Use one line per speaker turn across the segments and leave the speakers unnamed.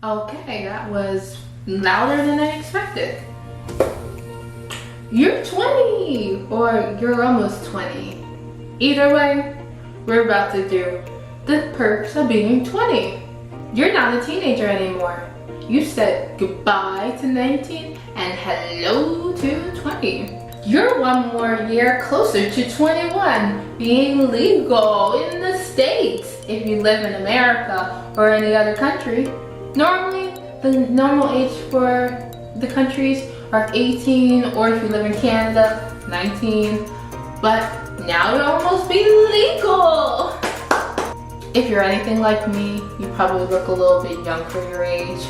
Okay, that was louder than I expected. You're 20 or you're almost 20. Either way, we're about to do the perks of being 20. You're not a teenager anymore. You said goodbye to 19 and hello to 20. You're one more year closer to 21, being legal in the States if you live in America or any other country. Normally, the normal age for the countries are 18, or if you live in Canada, 19. But now you'll almost be legal. If you're anything like me, you probably look a little bit young for your age.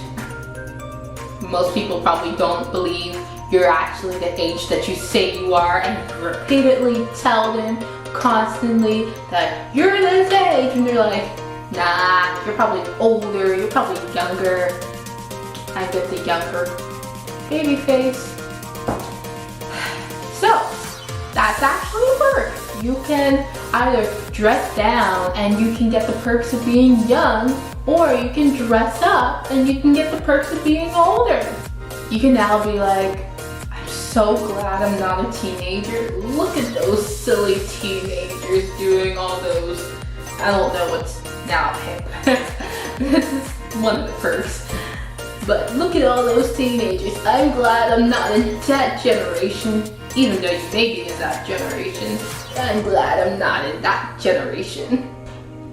Most people probably don't believe you're actually the age that you say you are, and you repeatedly tell them constantly that you're this age, and you're like, nah, you're probably older, you're probably younger. I get the younger baby face. So, that's actually a perk. You can either dress down and you can get the perks of being young, or you can dress up and you can get the perks of being older. You can now be like, I'm so glad I'm not a teenager. Look at those silly teenagers doing all those, I don't know what's now hip. This is one of the perks. But look at all those teenagers. I'm glad I'm not in that generation, even though you may be in that generation. I'm glad I'm not in that generation.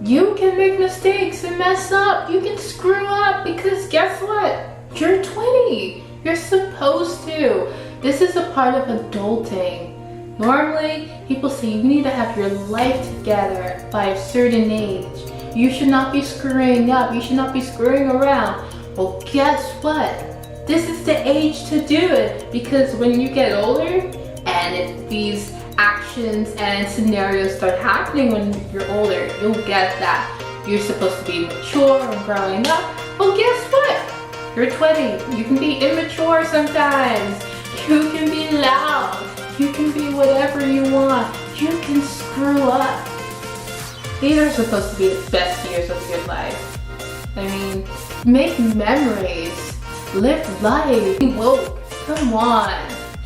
You can make mistakes and mess up. You can screw up because guess what? You're 20. You're supposed to. This is a part of adulting. Normally, people say you need to have your life together by a certain age. You should not be screwing up. You should not be screwing around. Well, guess what? This is the age to do it, because when you get older and these actions and scenarios start happening when you're older, you'll get that you're supposed to be mature and growing up. Well, guess what? You're 20. You can be immature sometimes. You can be loud. You can be whatever you want. You can screw up. These are supposed to be the best years of your life. I mean, make memories, live life, be woke, come on.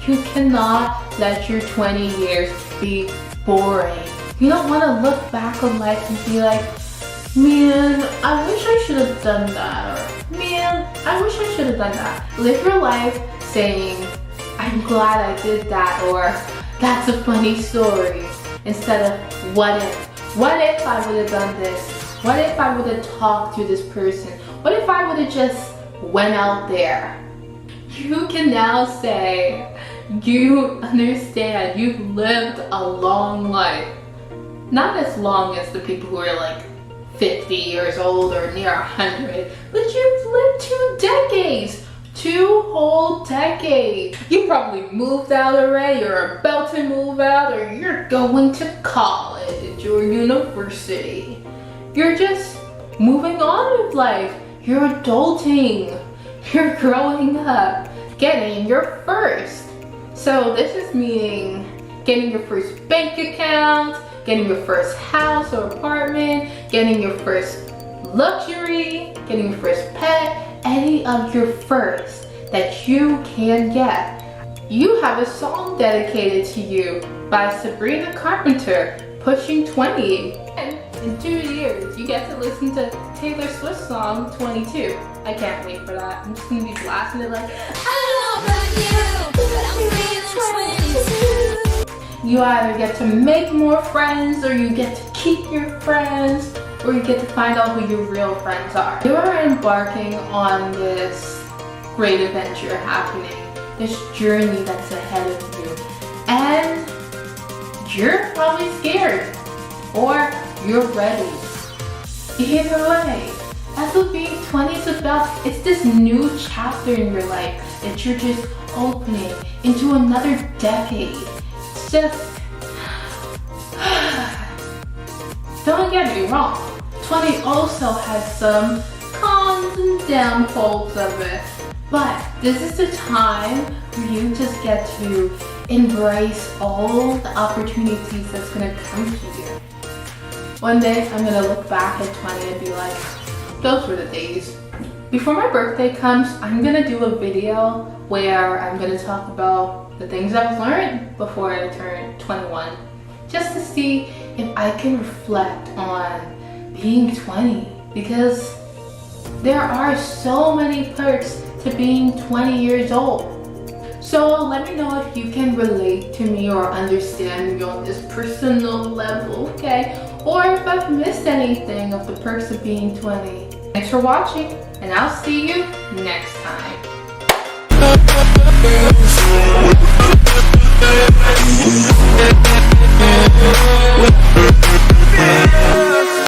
You cannot let your 20 years be boring. You don't want to look back on life and be like, man, I wish I should have done that, or man, I wish I should have done that. Live your life saying, I'm glad I did that, or that's a funny story, instead of what if? What if I would have done this? What if I would have talked to this person? What if I would have just went out there? You can now say you understand you've lived a long life. Not as long as the people who are like 50 years old or near 100, but you've lived 2 decades. 2 whole decades. You probably moved out already, or about to move out, or you're going to college or university. You're just moving on with life. You're adulting. You're growing up. Getting your first. So this is meaning getting your first bank account, getting your first house or apartment, getting your first luxury, getting your first pet, any of your first that you can get. You have a song dedicated to you by Sabrina Carpenter, Pushing 20. And in 2 years, you get to listen to Taylor Swift's song, 22. I can't wait for that. I'm just gonna be blasting it like, I don't know about you, but I'm feeling 22. You either get to make more friends, or you get to keep your friends, or you get to find out who your real friends are. You are embarking on this great adventure happening, this journey that's ahead of you, and you're probably scared, or you're ready. Either way, that's what being 20 is about. It's this new chapter in your life that you're just opening into another decade. It's just, don't get me wrong, 20 also has some cons and downfalls of it. But this is the time for you just get to embrace all the opportunities that's gonna come to you. One day I'm gonna look back at 20 and be like, those were the days. Before my birthday comes, I'm gonna do a video where I'm gonna talk about the things I've learned before I turn 21. Just to see if I can reflect on being 20, because there are so many perks to being 20 years old. So let me know if you can relate to me or understand me on this personal level, okay? Or if I've missed anything of the perks of being 20. Thanks for watching, and I'll see you next time.